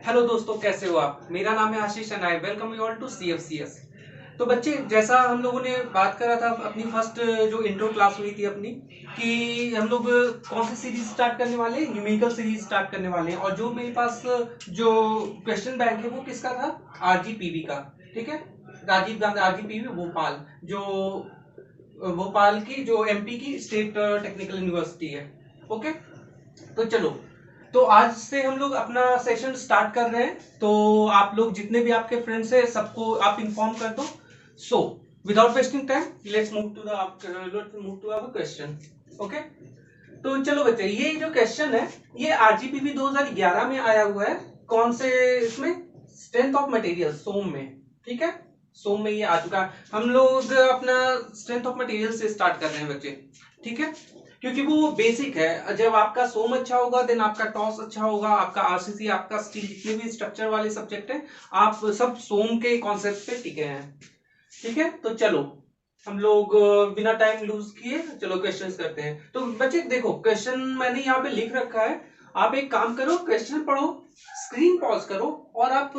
Hello दोस्तों, कैसे हो आप। मेरा नाम है Ashish and I welcome you all to CFCS। तो बच्चे, जैसा हम लोगों ने बात करा था अपनी फर्स्ट जो इंट्रो क्लास हुई थी अपनी, कि हम लोग कौन सी सीरीज स्टार्ट करने वाले हैं, न्यूमेरिकल सीरीज स्टार्ट करने वाले हैं। और जो मेरे पास जो क्वेश्चन बैंक है वो किसका था, RGPV का। ठीक है, राजीव गांधी RGPV भोपाल, जो भोपाल की जो MP की स्टेट टेक्निकल यूनिवर्सिटी है। ओके, तो चलो, तो आज से हम लोग अपना सेशन स्टार्ट कर रहे हैं। तो आप लोग जितने भी आपके फ्रेंड्स हैं सबको आप इन्फॉर्म कर दो। So without wasting time let's move to our question. Okay, तो चलो बच्चे, ये जो क्वेश्चन है ये RGPV 2011 में आया हुआ है। कौन से इसमें, स्ट्रेंथ ऑफ मटेरियल सोम में। ठीक है, सोम में ये आ चुका है। हम लोग अपना स्ट्रेंथ ऑफ मटेरियल से स्टार्ट कर रहे हैं बच्चे। ठीक है, क्योंकि वो बेसिक है। जब आपका सोम अच्छा होगा देन आपका टॉस अच्छा होगा, आपका RCC, आपका स्टील, जितने भी स्ट्रक्चर वाले सब्जेक्ट हैं आप सब सोम के कॉन्सेप्ट पे टिके हैं। ठीक है, तो चलो हम लोग बिना टाइम लूज किए चलो क्वेश्चंस करते हैं। तो बच्चे देखो, क्वेश्चन मैंने यहाँ पे लिख रखा है। आप एक काम करो, क्वेश्चन पढ़ो, स्क्रीन पॉज करो और आप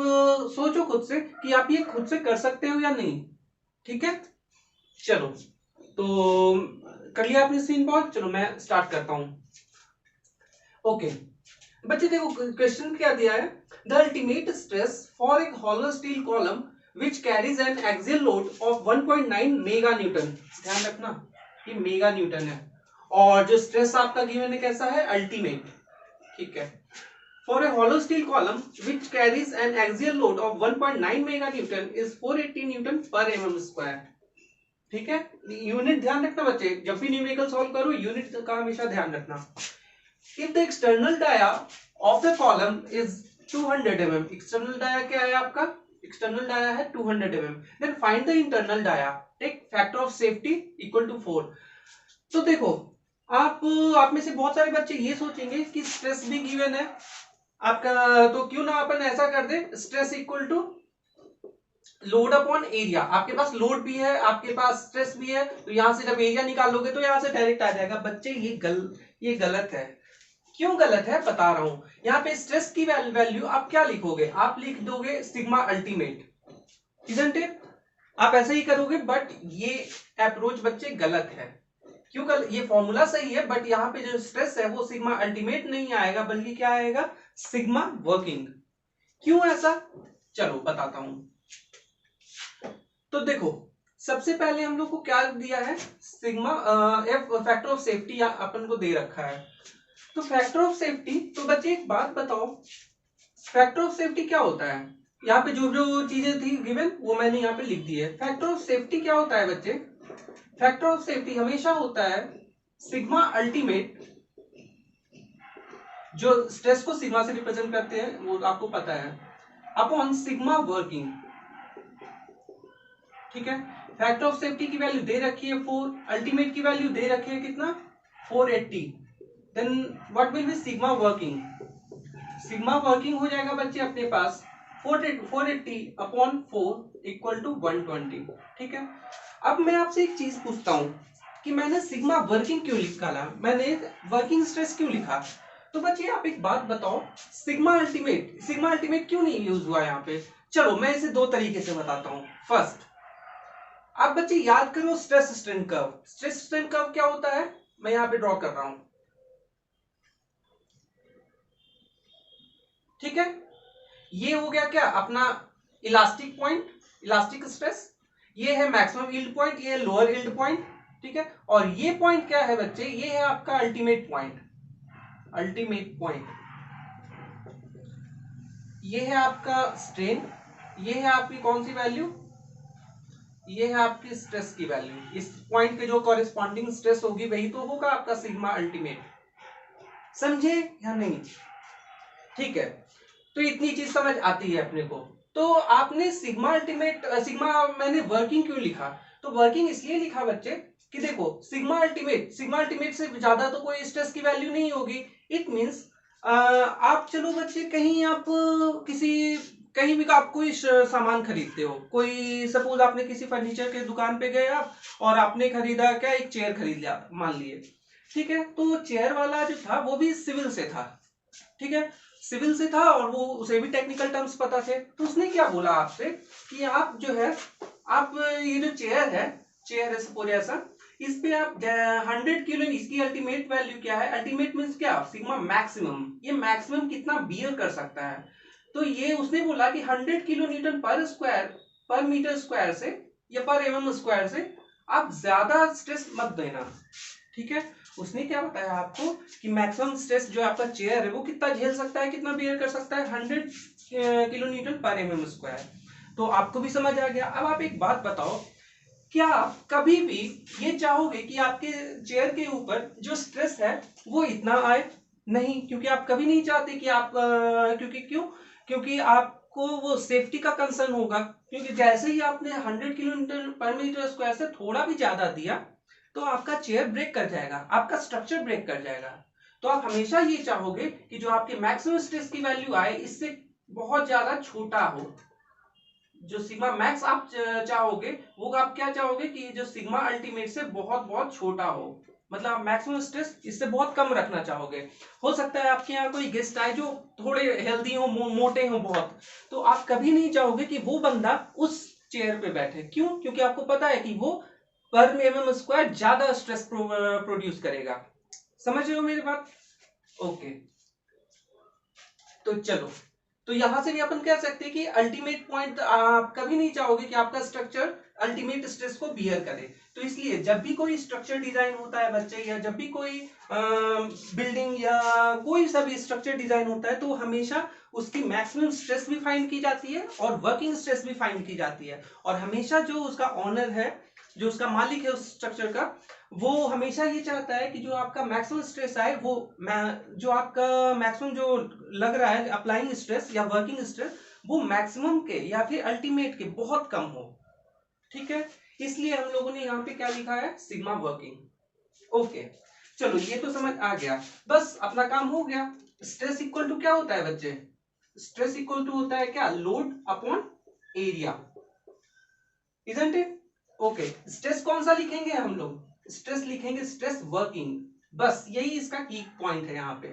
सोचो खुद से कि आप ये खुद से कर सकते हो या नहीं। ठीक है, चलो, तो कर लिया आपने स्क्रीन पॉज। चलो मैं स्टार्ट करता हूं। ओके बच्चे, देखो क्वेश्चन क्या दिया है। द अल्टीमेट स्ट्रेस फॉर एक hollow steel column which carries N axial load of 1.9 mega Newton. ध्यान रखना ये मेगा न्यूटन है, और जो स्ट्रेस आपका गिवन है कैसा है, अल्टीमेट। ठीक है, for a hollow steel column which carries an axial load of 1.9 mega newton is 480 newton per mm square। ठीक है, यूनिट ध्यान रखना बच्चे, जब भी न्यूमेरिकल सॉल्व करो यूनिट का हमेशा ध्यान रखना। If the external dia of the column is 200 mm, external dia क्या है आपका, एक्सटर्नल डाया है 200 mm, then find the internal dia, take factor of safety equal to 4। तो देखो, आप में से बहुत सारे बच्चे ये सोचेंगे कि स्ट्रेस भी गिवन है आपका, तो क्यों ना अपन ऐसा कर दे, stress equal to load upon area. आपके पास लोड भी है, आपके पास स्ट्रेस भी है, तो यहां से जब एरिया निकालोगे तो यहां से डायरेक्ट आ जाएगा। बच्चे ये गलत है। क्यों गलत है बता रहा हूं। यहाँ पे स्ट्रेस की वैल्यू आप क्या लिखोगे, आप लिख दोगे सिग्मा अल्टीमेट, इजंट इट। आप ऐसे ही करोगे, बट ये अप्रोच बच्चे गलत है। क्यों ये फॉर्मूला सही है बट यहाँ पे जो स्ट्रेस है वो सिग्मा अल्टीमेट नहीं आएगा, बल्कि क्या आएगा, सिग्मा वर्किंग। क्यों ऐसा, चलो बताता हूं। तो देखो, सबसे पहले हम लोग को क्या दिया है, sigma F factor of safety अपन को दे रखा है। तो फैक्टर ऑफ सेफ्टी, तो बच्चे एक बात बताओ, फैक्टर ऑफ सेफ्टी क्या होता है। यहाँ पे जो जो चीजें थी गिवन वो मैंने यहाँ पे लिख दी है। फैक्टर ऑफ सेफ्टी क्या होता है बच्चे, फैक्टर ऑफ सेफ्टी हमेशा होता है सिग्मा अल्टीमेट, जो स्ट्रेस को सिग्मा से रिप्रेजेंट करते हैं वो आपको पता है, अपॉन सिग्मा वर्किंग। ठीक है, फैक्टर ऑफ सेफ्टी की वैल्यू दे रखी है 4, अल्टीमेट की वैल्यू दे रखी है कितना, 480। Then what will be sigma working, sigma working हो जाएगा बच्चे अपने पास 480 अपॉन 4 इक्वल टू 120। ठीक है, अब मैं आपसे एक चीज पूछता हूं कि मैंने सिग्मा वर्किंग क्यों लिखा, मैंने वर्किंग स्ट्रेस क्यों लिखा। तो बच्चे आप एक बात बताओ, सिग्मा अल्टीमेट क्यों नहीं यूज हुआ यहाँ पे। चलो मैं इसे दो तरीके से बताता हूं। फर्स्ट, आप बच्चे याद करो stress strain curve. Stress strain curve क्या होता है, मैं यहां पे ड्रॉ कर रहा हूं। ठीक है, ये हो गया क्या अपना इलास्टिक पॉइंट, इलास्टिक स्ट्रेस। ये है मैक्सिमम यील्ड पॉइंट, ये है लोअर यील्ड पॉइंट। ठीक है, और ये पॉइंट क्या है बच्चे, ये है आपका अल्टीमेट पॉइंट, अल्टीमेट पॉइंट। ये है आपका स्ट्रेन, ये है आपकी कौन सी वैल्यू, ये है आपकी स्ट्रेस की वैल्यू। इस पॉइंट के जो कॉरेस्पॉन्डिंग स्ट्रेस होगी वही तो होगा आपका सिग्मा अल्टीमेट। समझे या नहीं। ठीक है, तो इतनी चीज समझ आती है अपने को। तो आपने सिग्मा अल्टीमेट, सिग्मा मैंने वर्किंग क्यों लिखा, तो वर्किंग इसलिए लिखा बच्चे कि देखो सिग्मा अल्टीमेट से ज्यादा तो कोई स्ट्रेस की वैल्यू नहीं होगी। इट मींस आप चलो बच्चे कहीं आप किसी कहीं भी आप कोई सामान खरीदते हो, कोई सपोज आपने किसी फर्नीचर के दुकान पे गए आप, और आपने खरीदा क्या, एक चेयर खरीद लिया मान लिए। ठीक है, तो चेयर वाला जो था वो भी सिविल से था। ठीक है, सिविल से था और वो उसे भी टेक्निकल टर्म्स पता थे, तो उसने क्या बोला आपसे कि आप जो है, आप ये जो चेयर है सपोज ऐसा, इस पे आप 100 किलो, इसकी अल्टीमेट वैल्यू क्या है, अल्टीमेट मीन्स क्या, सिग्मा मैक्सिमम, ये मैक्सिमम कितना बियर कर सकता है। तो ये उसने बोला कि 100 किलो न्यूटन पर स्क्वायर, पर मीटर स्क्वायर से या पर एमएम स्क्वायर से आप ज्यादा स्ट्रेस मत देना, ठीक है। उसने क्या बताया आपको कि मैक्सिमम स्ट्रेस जो आपका चेयर है वो कितना झेल सकता है, कितना बियर कर सकता है, 100 किलो न्यूटन पर एमएम स्क्वायर। तो आपको भी समझ आ गया। अब आप एक बात बताओ, क्या आप कभी भी ये चाहोगे कि आपके चेयर के ऊपर जो स्ट्रेस है वो इतना आए? नहीं, क्योंकि आप कभी नहीं चाहते कि आप क्योंकि आपको वो सेफ्टी का कंसर्न होगा, क्योंकि जैसे ही आपने 100 किलोमीटर पर मीटर स्क्वायर से थोड़ा भी ज्यादा दिया तो आपका चेयर ब्रेक कर जाएगा, आपका स्ट्रक्चर ब्रेक कर जाएगा। तो आप हमेशा ये चाहोगे कि जो आपके मैक्सिमम स्ट्रेस की वैल्यू आए इससे बहुत ज्यादा छोटा हो। जो सिग्मा मैक्स आप चाहोगे वो आप क्या चाहोगे कि जो सिग्मा अल्टीमेट से बहुत बहुत छोटा हो, मतलब आप मैक्सिमम स्ट्रेस इससे बहुत कम रखना चाहोगे। हो सकता है आपके यहाँ कोई गेस्ट आए जो थोड़े हेल्दी हो, मोटे हो बहुत, तो आप कभी नहीं चाहोगे कि वो बंदा उस चेयर पे बैठे। क्यों? क्योंकि आपको पता है कि वो पर एमएम स्क्वायर ज्यादा स्ट्रेस प्रोड्यूस करेगा। समझ रहे हो मेरी बात? ओके, तो चलो, तो यहां से भी अपन कह सकते हैं कि अल्टीमेट पॉइंट आप कभी नहीं चाहोगे कि आपका स्ट्रक्चर अल्टीमेट स्ट्रेस को बियर करे। तो इसलिए जब भी कोई स्ट्रक्चर डिजाइन होता है बच्चे, या जब भी कोई बिल्डिंग या कोई सा भी स्ट्रक्चर डिजाइन होता है, तो हमेशा उसकी मैक्सिमम स्ट्रेस भी फाइंड की जाती है और वर्किंग स्ट्रेस भी फाइंड की जाती है। और हमेशा जो उसका ऑनर है, जो उसका मालिक है उस स्ट्रक्चर का, वो हमेशा ये चाहता है कि जो आपका मैक्सिमम स्ट्रेस आए वो जो आपका मैक्सिमम जो लग रहा है अप्लाइंग स्ट्रेस या वर्किंग स्ट्रेस, वो मैक्सिमम के या फिर अल्टीमेट के बहुत कम हो, ठीक है। इसलिए हम लोगों ने यहाँ पे क्या लिखा है, सिग्मा वर्किंग। ओके, चलो ये तो समझ आ गया, बस अपना काम हो गया। स्ट्रेस इक्वल टू क्या होता है बच्चे? स्ट्रेस इक्वल टू होता है क्या, load upon area, isn't it? Okay, stress कौन सा लिखेंगे हम लोग? स्ट्रेस लिखेंगे स्ट्रेस वर्किंग, बस यही इसका की पॉइंट है यहाँ पे।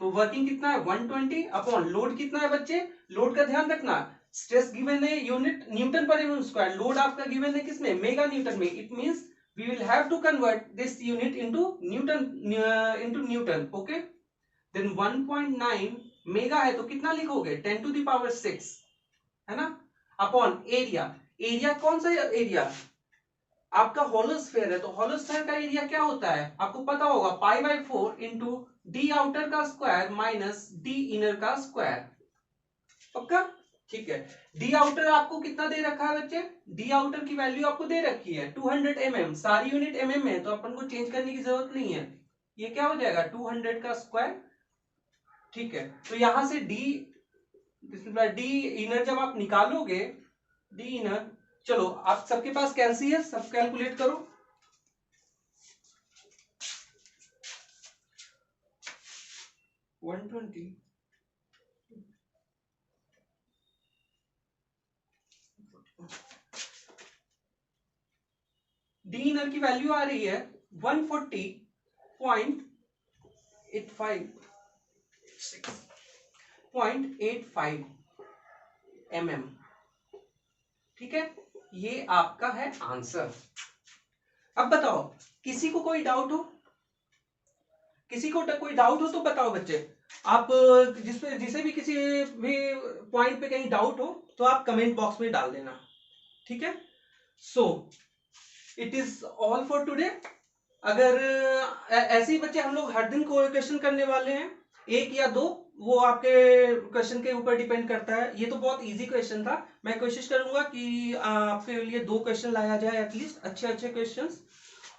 तो वर्किंग कितना है, 120 अपॉन लोड कितना है बच्चे, लोड का ध्यान रखना, स्ट्रेस गिवन है यूनिट न्यूटन पर एमएम स्क्वायर, लोड आपका गिवन है किसमें, मेगा न्यूटन में। It means we will have to convert this unit into newton, okay. Then 1.9 mega है तो कितना लिखोगे, 10 टू द पावर 6, है ना, अपॉन एरिया। एरिया कौन सा एरिया, आपका होलोस्फेयर है, तो होलोस्फेयर का एरिया क्या होता है आपको पता होगा, π/4 इंटू डी आउटर का स्क्वायर माइनस डी इनर का स्क्वायर, पक्का? ठीक है। डी आउटर आपको कितना दे रखा है बच्चे, डी आउटर की वैल्यू आपको दे रखी है 200 mm, सारी यूनिट mm में, तो अपन को चेंज करने की जरूरत नहीं है। ये क्या हो जाएगा 200 का स्क्वायर, ठीक है। तो यहां से डी इनर जब आप निकालोगे, डी इनर, चलो आप सबके पास कैलसी है, सब कैलकुलेट करो। वन ट्वेंटी, डी इनर की वैल्यू आ रही है 140.85 mm, ठीक है। ये आपका है आंसर। अब बताओ, किसी को कोई डाउट हो, किसी को कोई डाउट हो तो बताओ बच्चे। आप जिसे भी किसी भी पॉइंट पे कहीं डाउट हो तो आप कमेंट बॉक्स में डाल देना, ठीक है। So it is all for today. अगर ऐसे ही बच्चे हम लोग हर दिन कोई क्वेश्चन करने वाले हैं, एक या दो, वो आपके क्वेश्चन के ऊपर डिपेंड करता है। ये तो बहुत इजी क्वेश्चन था, मैं कोशिश करूंगा कि आपके लिए 2 क्वेश्चन लाया जाए एटलीस्ट, अच्छे अच्छे क्वेश्चंस।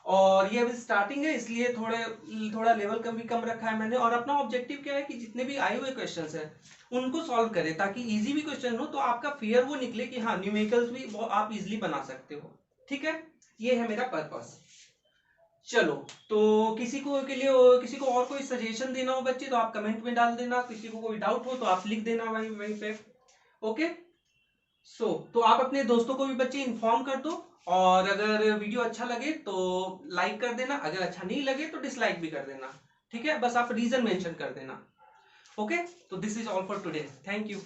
और ये अभी स्टार्टिंग है इसलिए थोड़ा लेवल कम रखा है मैंने। और अपना ऑब्जेक्टिव क्या है कि जितने भी आए हुए क्वेश्चंस हैं उनको सॉल्व करें, ताकि इजी भी क्वेश्चन हो तो आपका फियर वो निकले कि हाँ न्यूमेरिकल्स भी आप इजीली बना सकते हो, ठीक है। ये है मेरा पर्पस। चलो, तो किसी को और कोई सजेशन देना हो बच्चे तो आप कमेंट में डाल देना, किसी को कोई डाउट हो तो आप लिख देना वहीं पे, ओके। तो आप अपने दोस्तों को भी बच्चे इन्फॉर्म कर दो। और अगर वीडियो अच्छा लगे तो लाइक कर देना, अगर अच्छा नहीं लगे तो डिसलाइक भी कर देना, ठीक है। बस आप रीजन मेंशन कर देना, ओके, तो this is all for today, thank you.